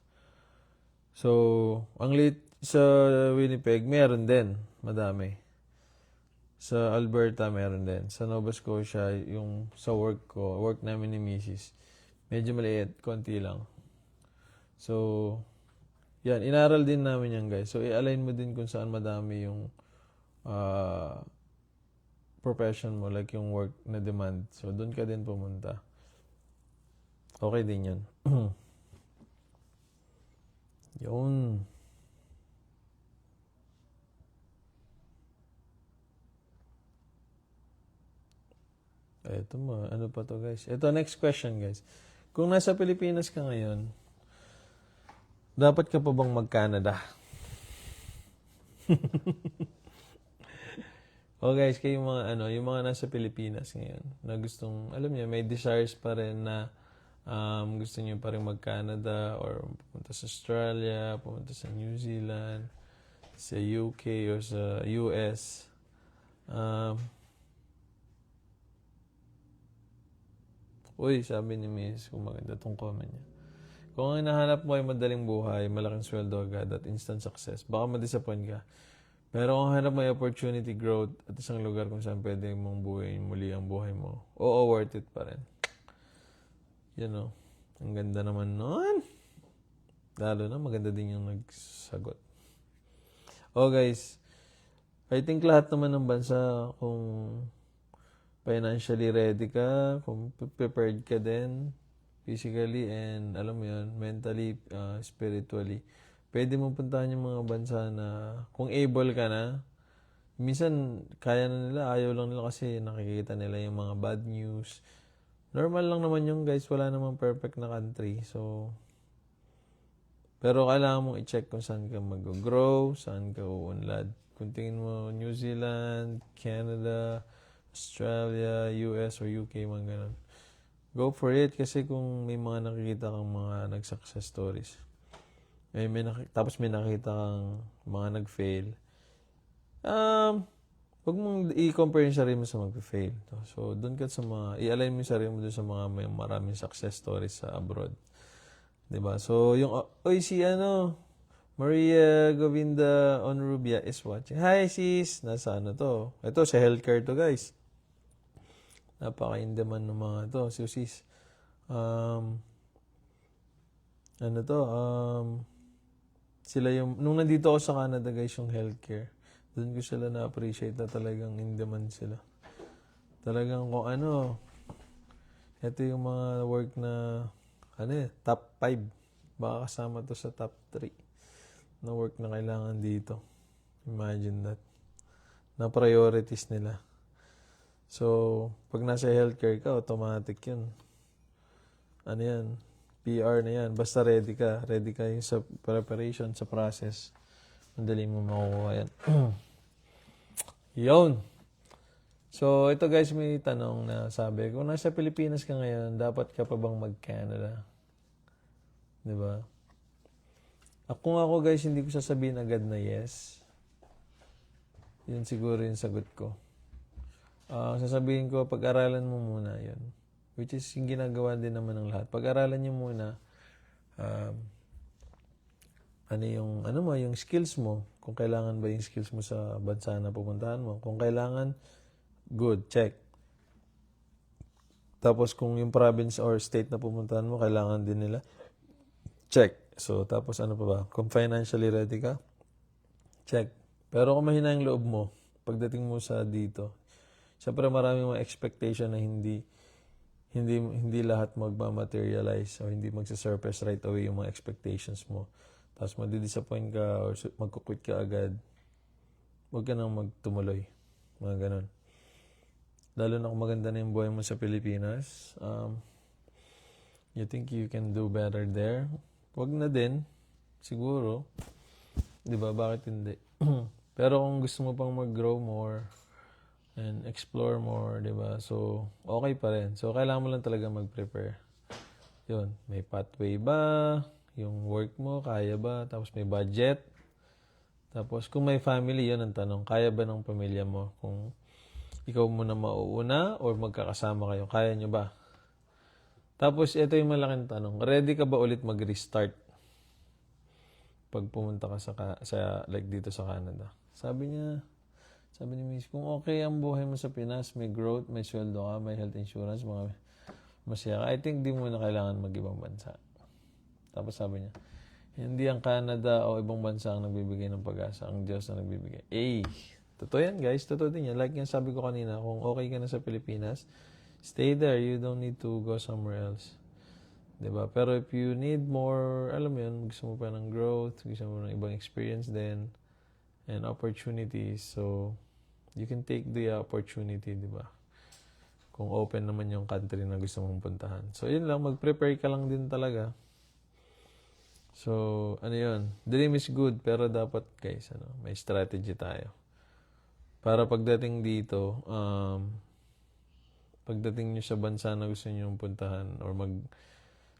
So, ang late sa Winnipeg, meron din. Madami. Sa Alberta, meron din. Sa Nova Scotia, yung sa work namin ni Mrs., medyo maliit, konti lang. So, yan, inaral din namin yan, guys. So, i-align mo din kung saan madami yung profession mo, like yung work na demand. So, doon ka din pumunta. Okay din yan. Yun. Ito mo. Ano pa to, guys? Ito, next question, guys. Kung nasa Pilipinas ka ngayon, dapat ka pa bang mag-Canada? Guys, kayo yung mga nasa Pilipinas ngayon, na gustong, alam niyo, may desires pa rin na gusto niyo pa rin mag-Canada or pumunta sa Australia, pumunta sa New Zealand, sa UK or sa US. Sabi ni Miss, kung maganda tong comment niya. Kung ang hinahanap mo ay madaling buhay, malaking sweldo agad at instant success, baka ma-disappoint ka. Pero kung hanap may opportunity growth at isang lugar kung saan pwede mong buhayin muli ang buhay mo, oo, worth it pa rin. You know, ang ganda naman nun. Lalo na maganda din yung nagsagot. Oh guys, I think lahat naman ng bansa, kung financially ready ka, kung prepared ka din, physically and alam mo yun, mentally, spiritually, pwede mo puntahan yung mga bansa na kung able ka na. Minsan, kaya na nila, ayaw lang nila kasi nakikita nila yung mga bad news. Normal lang naman yung guys, wala namang perfect na country. So, pero kailangan mong i-check kung saan ka mag-grow, saan ka uunlad. Kung tingin mo New Zealand, Canada, Australia, US or UK, mga ganun. Go for it kasi kung may mga nakikita kang mga nag-success stories. Tapos may nakita kang mga nag-fail. Huwag mong i-compare yung sarili mo sa mag-fail. So, doon ka sa mga, i-align mo yung sarili mo doon sa mga may maraming success stories sa abroad. Diba? So, yung, si Maria Govinda Onrubia is watching. Hi, sis! Nasa to? Ito, sa healthcare to, guys. Napaka-in-demand ng mga to. So, sis, sila yung, nung nandito ako sa Canada, guys, yung healthcare, doon ko sila na-appreciate na talagang in-demand sila. Talagang kung ito yung mga work na, top 5. Baka kasama to sa top 3 na work na kailangan dito. Imagine that. Na priorities nila. So, pag nasa healthcare ka, automatic yun. Yan? PR na yan. Basta ready ka. Ready ka yung sa preparation, sa process. Madali mo makukuha yan. Yun. So, ito guys, may tanong na sabi, kung nasa Pilipinas ka ngayon, dapat ka pa bang mag-Canada? Diba? Kung ako guys, hindi ko sasabihin agad na yes. Yun siguro yung sagot ko. Sasabihin ko, pag-aralan mo muna yun. Which is yung ginagawa din naman ng lahat. Pag-aralan nyo muna yung skills mo. Kung kailangan ba yung skills mo sa bansa na pupuntahan mo. Kung kailangan, good, check. Tapos kung yung province or state na pupuntahan mo, kailangan din nila, check. So, tapos ano pa ba? Kung financially ready ka, check. Pero kung mahina yung loob mo, pagdating mo sa dito, syempre maraming mga expectation na hindi lahat magma-materialize o hindi magsa-surface right away yung mga expectations mo. Tapos madi-disappoint ka or magkukwit ka agad. Huwag ka nang magtumuloy. Mga ganun. Lalo na kung maganda na yung buhay mo sa Pilipinas, you think you can do better there? Huwag na din. Siguro. Diba? Bakit hindi? Pero kung gusto mo pang mag-grow more and explore more, diba? So, okay pa rin. So, kailangan mo lang talaga mag-prepare. Yun. May pathway ba? Yung work mo, kaya ba? Tapos may budget. Tapos, kung may family, yun ang tanong. Kaya ba ng pamilya mo? Kung ikaw muna mauuna or magkakasama kayo, kaya nyo ba? Tapos, ito yung malaking tanong. Ready ka ba ulit mag-restart pag pumunta ka sa like dito sa Canada? Sabi ni Miss, kung okay ang buhay mo sa Pinas, may growth, may sweldo ka, may health insurance, mga masaya ka, I think di mo na kailangan mag-ibang bansa. Tapos sabi niya, hindi ang Canada o ibang bansa ang nagbibigay ng pag-asa, ang Diyos ang nagbibigay. Totoo yan guys, totoo din yan. Like yan sabi ko kanina, kung okay ka na sa Pilipinas, stay there. You don't need to go somewhere else. Diba? Pero if you need more, alam mo yun, gusto mo pa ng growth, gusto mo ng ibang experience then and opportunities. So, you can take the opportunity, diba? Kung open naman yung country na gusto mong puntahan. So, yun lang. Mag-prepare ka lang din talaga. So, yun. Dream is good, pero dapat, guys, may strategy tayo. Para pagdating dito, pagdating nyo sa bansa na gusto nyo puntahan or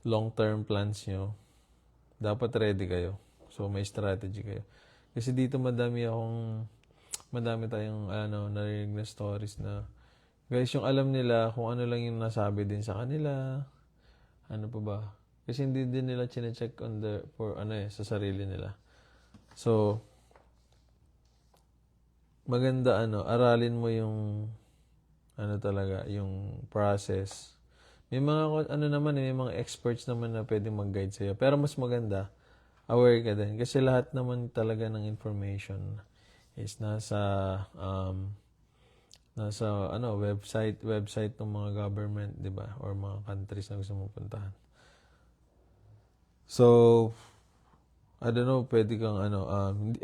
long-term plans nyo, dapat ready kayo. So, may strategy kayo. Kasi dito madami tayong narinig na stories na guys, yung alam nila kung ano lang yung nasabi din sa kanila. Ano pa ba? Kasi hindi din nila chine-check sa sarili nila. So, maganda aralin mo yung talaga, yung process. May mga naman, may mga experts naman na pwedeng mag-guide sa'yo. Pero mas maganda, aware ka din. Kasi lahat naman talaga ng information is nasa website ng mga government, 'di ba? Or mga countries na gusto mong puntahan. So, I don't know, pwede kang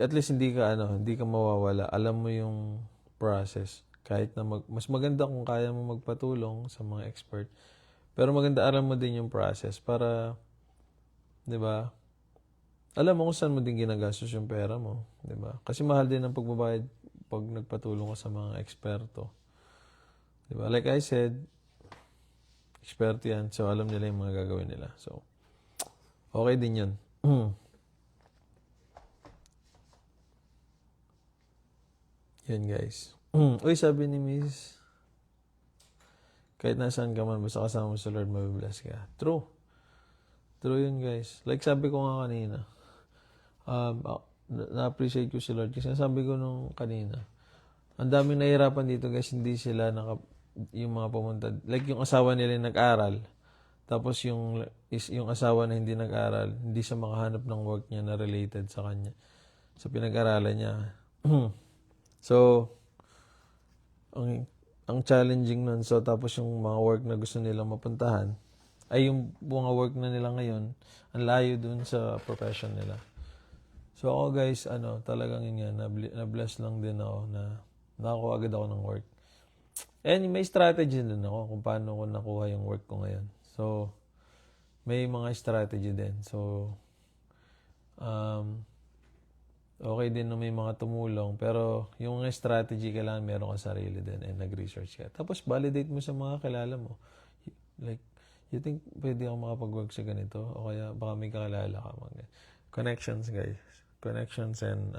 at least hindi ka mawawala. Alam mo yung process. Kahit na mas maganda kung kaya mo magpatulong sa mga expert. Pero maganda alam mo din yung process para, 'di ba? Alam mo kung saan mo din ginagastos yung pera mo, 'di ba? Kasi mahal din ang pagbabayad pag nagpatulong ka sa mga eksperto. 'Di ba? Like I said, eksperto yan. So, alam nila yung mga gagawin nila. So, okay din yun. Yan, guys. Uy, sabi ni Miss, kahit nasaan ka man, basta kasama mo sa Lord, mabibless ka. True. True yun, guys. Like sabi ko nga kanina, na-appreciate ko si Lord. Kasi sabi ko nung kanina, ang daming nahihirapan dito, guys. Hindi sila yung mga pumunta. Like yung asawa nila yung nag-aral. Tapos yung asawa na hindi nag-aral, hindi siya makahanap ng work niya na related sa kanya. Sa pinag-aralan niya. So, ang challenging nun. So, tapos yung mga work na gusto nilang mapuntahan, ay yung mga work na nila ngayon, ang layo dun sa profession nila. So, ako guys, talagang yun nga, na-bless lang din ako na nakakuha agad ako ng work. And may strategy din ako kung paano ko nakuha yung work ko ngayon. So, may mga strategy din. So, okay din na may mga tumulong, pero yung mga strategy kailangan meron kang sarili din and nag-research ka. Tapos validate mo sa mga kilala mo. Like, you think pwede ako makapag-work sa ganito? O kaya baka may kakilala ka. Connections, guys. Connections and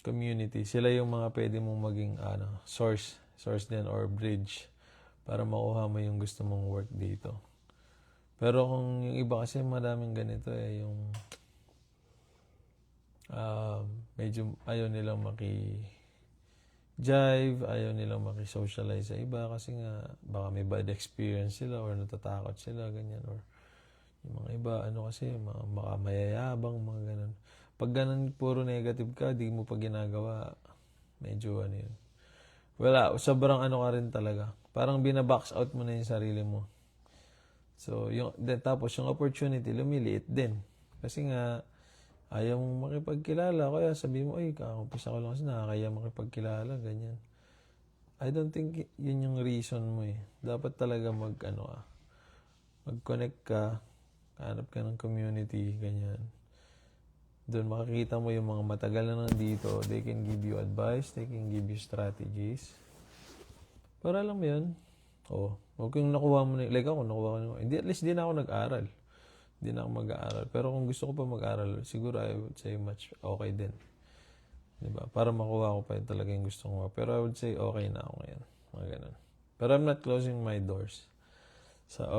community. Sila yung mga pwede mong maging source din or bridge para makuha mo yung gusto mong work dito. Pero kung yung iba kasi maraming ganito yung medyo ayaw nilang maki-jive, ayaw nilang maki-socialize sa iba kasi nga baka may bad experience sila or natatakot sila, ganyan. Or yung mga iba, kasi, baka mayayabang, mga ganun. Pag ganun, puro negative ka, di mo pa ginagawa, medyo yun. Wala, sobrang ka rin talaga. Parang binabox out mo na yung sarili mo. So, tapos yung opportunity, lumiliit din. Kasi nga, ayaw mong makipagkilala. Kaya sabi mo, ay, kakampisa ko lang kasi nakakaya makipagkilala, ganyan. I don't think yun yung reason mo eh. Dapat talaga mag-connect ka, hanap ka ng community, ganyan. Doon makikita mo yung mga matagal na nandito. They can give you advice, they can give you strategies. Para lang mo yun. Huwag yung nakuha mo na, like ako, nakuha ko na, hindi, at least di na ako nag-aral. Hindi na ako mag-aaral. Pero kung gusto ko pa mag-aaral, siguro I would say much okay din. Diba? Para makuha ko pa yun talaga yung gusto ko. Pero I would say okay na ako ngayon. Mga ganun. Pero I'm not closing my doors sa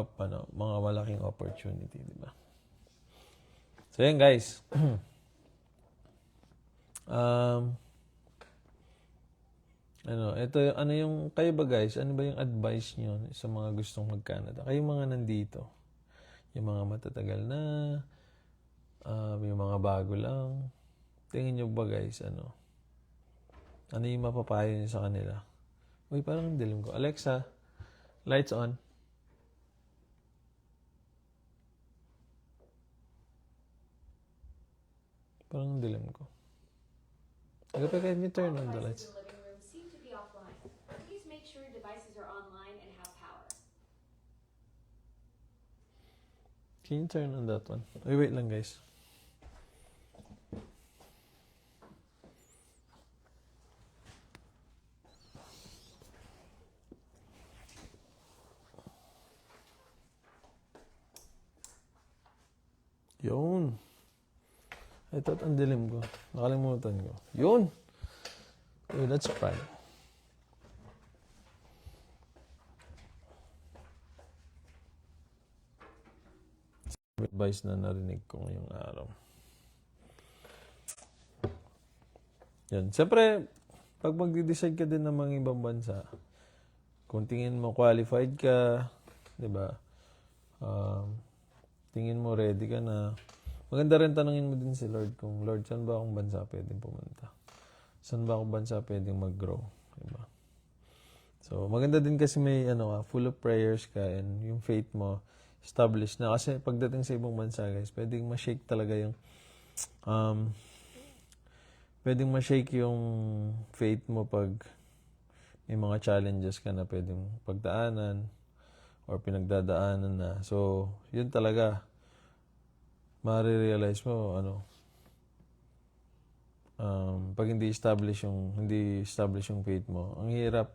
mga malaking opportunity. Diba? So yan guys. Ito yung kayo ba guys? Ano ba yung advice nyo sa mga gustong mag-Canada? Kayo mga nandito. Yung mga matatagal na, yung mga bago lang. Tingin nyo ba guys, ano yung mapapayo nyo sa kanila? Uy, parang dilim ko. Alexa, lights on. Parang dilim ko. Can you turn on the lights? The living room seem to be offline. Please make sure devices are online and have power. Can you turn on that one? Wait lang guys. Yun. I thought ang dilim ko. Nakalimutan ko. Yun! Okay, that's fine. Advice na narinig ko ngayong araw. Yan. Siyempre, pag magde-decide ka din ng mga ibang bansa, kung tingin mo qualified ka, di ba? Tingin mo ready ka na. Maganda rin tanungin mo din si Lord kung, Lord, saan ba akong bansa pwedeng pumunta? Saan ba akong bansa pwedeng mag-grow? Diba? So, maganda din kasi may full of prayers ka and yung faith mo established na. Kasi pagdating sa ibang bansa, guys, pwedeng ma-shake talaga yung pwedeng ma-shake yung faith mo pag may mga challenges ka na pwedeng pagdaanan or pinagdadaanan na. So, yun talaga. Marirealize mo, pag hindi establish yung faith mo, ang hirap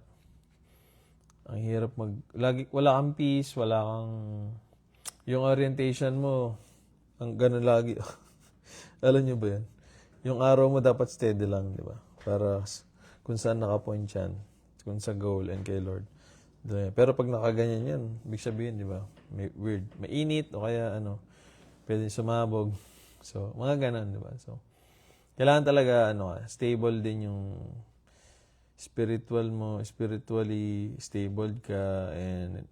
wala kang peace, wala kang, yung orientation mo, ang ganun lagi. Alam nyo ba yan? Yung araw mo dapat steady lang, di ba? Para kung saan nakapoint yan, kung sa goal and kay Lord. Pero pag nakaganyan yan, ibig sabihin, di ba? May weird. Mainit o kaya pwede sumabog. So, mga ganun, di ba? So, kailangan talaga, stable din yung spiritually stable ka and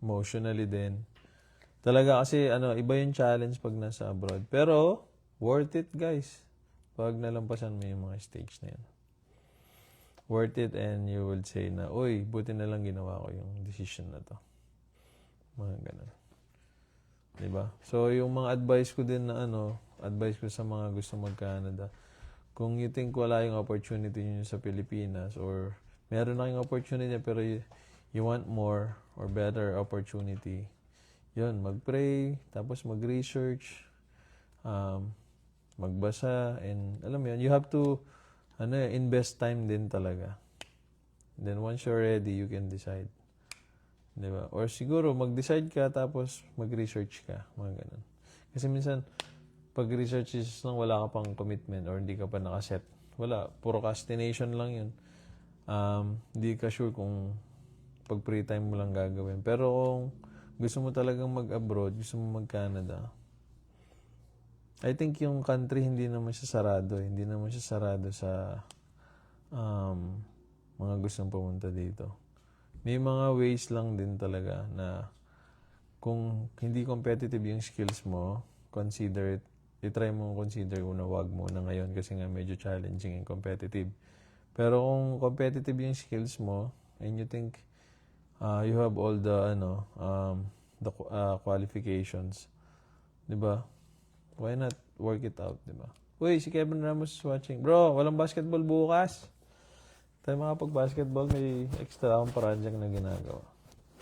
emotionally din. Talaga kasi, iba yung challenge pag nasa abroad. Pero, worth it, guys. Pag nalampasan mo yung mga stage na yan. Worth it and you will say na, uy, buti na lang ginawa ko yung decision na to. Mga ganun. Diba? So, yung mga advice ko din na advice ko sa mga gusto mag-Canada, kung you think wala yung opportunity nyo sa Pilipinas or meron na yung opportunity pero you want more or better opportunity, yun, mag-pray, tapos mag-research, magbasa, and alam mo yun, you have to invest time din talaga. Then once you're ready, you can decide. Diba? Or siguro, mag-decide ka, tapos mag-research ka. Mga ganun. Kasi minsan, pag-research is nang wala ka pang commitment or hindi ka pa nakaset. Wala. Procrastination lang yun. Hindi ka sure kung pag free time mo lang gagawin. Pero kung gusto mo talagang mag-abroad, gusto mo mag-Canada, I think yung country hindi naman siya sarado. Hindi naman siya sarado sa mga gustong pumunta dito. May mga ways lang din talaga na kung hindi competitive yung skills mo, consider it. I-try mo consider kung wag mo na ngayon kasi nga medyo challenging and competitive. Pero kung competitive yung skills mo and you think you have all the qualifications, 'di ba? Why not work it out, 'di ba? Uy, si Kevin Ramos is watching. Bro, walang basketball bukas. Tayo makapag-basketball, may extra akong project na ginagawa.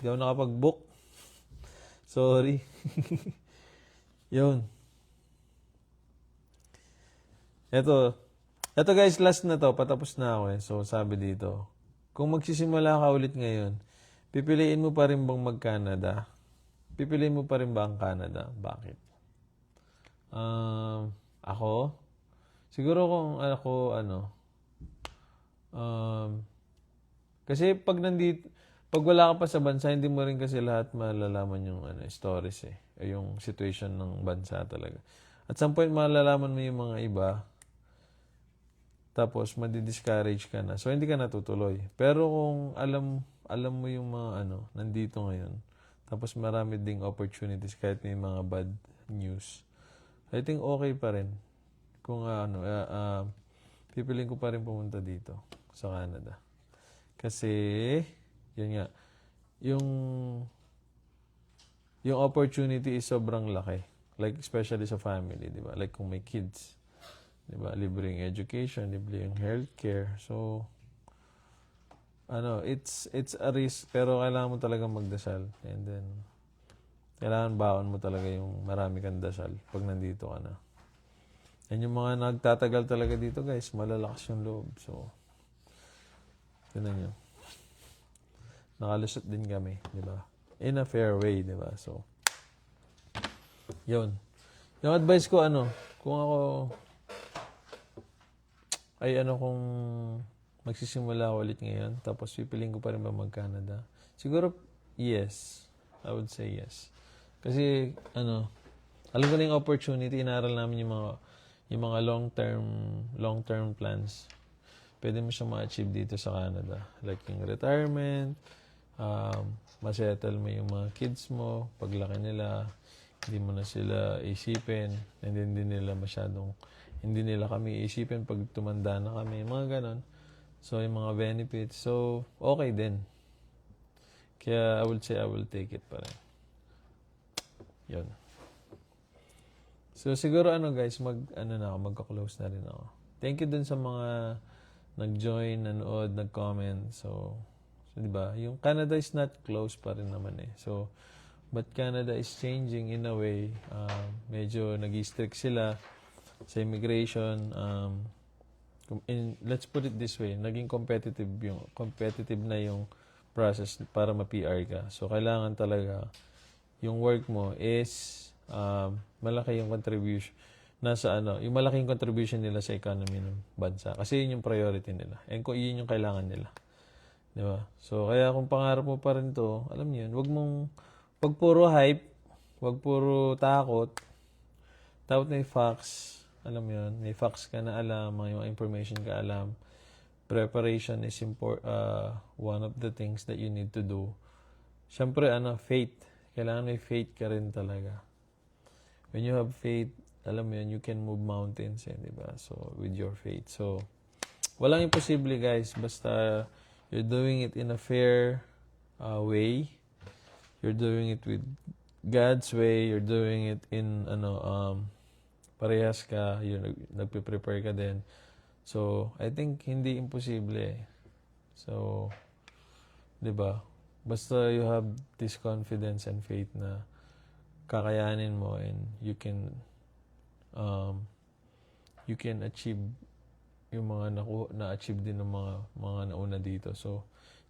Hindi ako nakapag-book. Sorry. Yun. Ito guys, last na to. Patapos na ako eh. So, sabi dito, kung magsisimula ka ulit ngayon, pipiliin mo pa rin bang mag-Canada? Pipiliin mo pa rin ba ang Canada? Bakit? Ako? Siguro kung kasi pag wala ka pa sa bansa, hindi mo rin kasi lahat malalaman yung stories eh. Yung situation ng bansa talaga. At some point, malalaman mo yung mga iba, tapos madi-discourage ka na. So, hindi ka natutuloy. Pero kung alam mo yung mga nandito ngayon, tapos marami ding opportunities kahit may mga bad news, I think okay pa rin. Kung pipiliin ko pa rin pumunta dito sa Canada. Kasi, yun nga, yung opportunity is sobrang laki. Like, especially sa family, di ba? Like, kung may kids, di ba? Libreng education, libreng healthcare. So, it's a risk, pero kailangan mo talaga magdasal. And then, kailangan baon mo talaga yung marami kang dasal pag nandito ka na. And yung mga nagtatagal talaga dito, guys, malalakas yung loob. So, tinan nyo. Nakalusot din kami, di ba? In a fair way, di ba? So, yun. Yung advice ko, kung ako, kung magsisimula ako ulit ngayon, tapos pipiling ko pa rin ba mag-Canada? Siguro, yes. I would say yes. Kasi, alam ko na yung opportunity, inaaral namin yung mga long-term plans. pwede mo siya ma-achieve dito sa Canada. Like yung retirement, masettle mo yung mga kids mo, paglaki nila, hindi mo na sila isipin, and then hindi nila kami isipin pag tumanda na kami, mga ganon. So, yung mga benefits. So, okay din. Kaya, I would say, I will take it pa rin. Yun. So, siguro guys, magka-close na rin ako. Thank you dun sa mga nag-join, nanood, nag-comment. So, di ba? Yung Canada is not close pa rin naman eh. So, but Canada is changing in a way. Medyo nag-strict sila sa immigration. Let's put it this way, naging competitive na yung process para ma-PR ka. So, kailangan talaga yung work mo is malaki yung contribution yung malaking contribution nila sa economy ng bansa. Kasi yun yung priority nila. And yun yung kailangan nila. Di ba? So, kaya kung pangarap mo pa rin to, alam niyo yun, wag puro hype, wag puro takot. Dapat may facts. Alam mo yun, may facts ka na alam, may information ka alam. Preparation is one of the things that you need to do. Siyempre, faith. Kailangan may faith ka rin talaga. When you have faith, alam mo yun, you can move mountains, di ba? So, with your faith. So, walang imposible, guys. Basta, you're doing it in a fair way. You're doing it with God's way. You're doing it in, parehas ka, nagpe-prepare ka din. So, I think hindi imposible. So, 'di ba? Basta you have this confidence and faith na kakayanin mo and you can achieve yung mga na-achieve din ng mga nauna dito. So,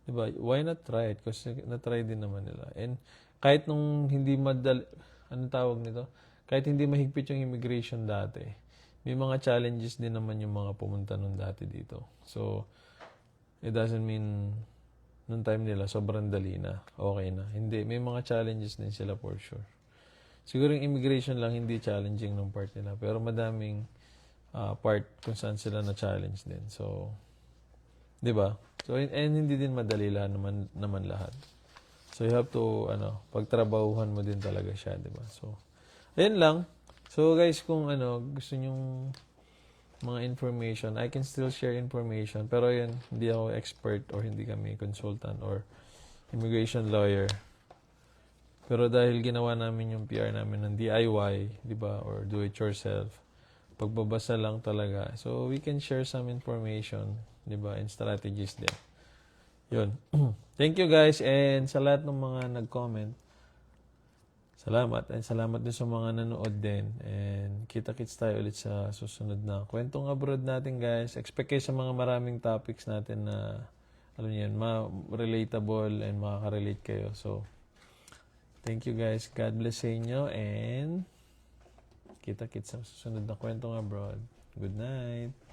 'di ba? Why not try it? Kasi na-try din naman nila. And kahit nung hindi anong tawag nito? Kahit hindi mahigpit yung immigration dati, may mga challenges din naman yung mga pumunta nun dati dito. So, it doesn't mean nung time nila sobrang dali na, okay na. Hindi, may mga challenges din sila for sure. Siguro yung immigration lang hindi challenging nung part nila, pero madaming part kung saan sila na-challenge din. So, di ba? So, and hindi din madali naman lahat. So, you have to, pagtrabahuhan mo din talaga siya, di ba? So, ayun lang. So, guys, kung gusto nyong mga information, I can still share information. Pero yun, hindi ako expert or hindi kami consultant or immigration lawyer. Pero dahil ginawa namin yung PR namin ng DIY, di ba? Or do it yourself. Pagbabasa lang talaga. So, we can share some information, di ba? And strategies din. Yun. Thank you, guys. And sa lahat ng mga nag-comment, salamat. And salamat din sa mga nanood din. And kita-kits tayo ulit sa susunod na Kwentong Abroad natin, guys. Expect kayo sa mga maraming topics natin na, alam niyo yun, relatable and makaka-relate kayo. So, thank you, guys. God bless sa inyo. And kita-kits sa susunod na Kwentong Abroad. Good night.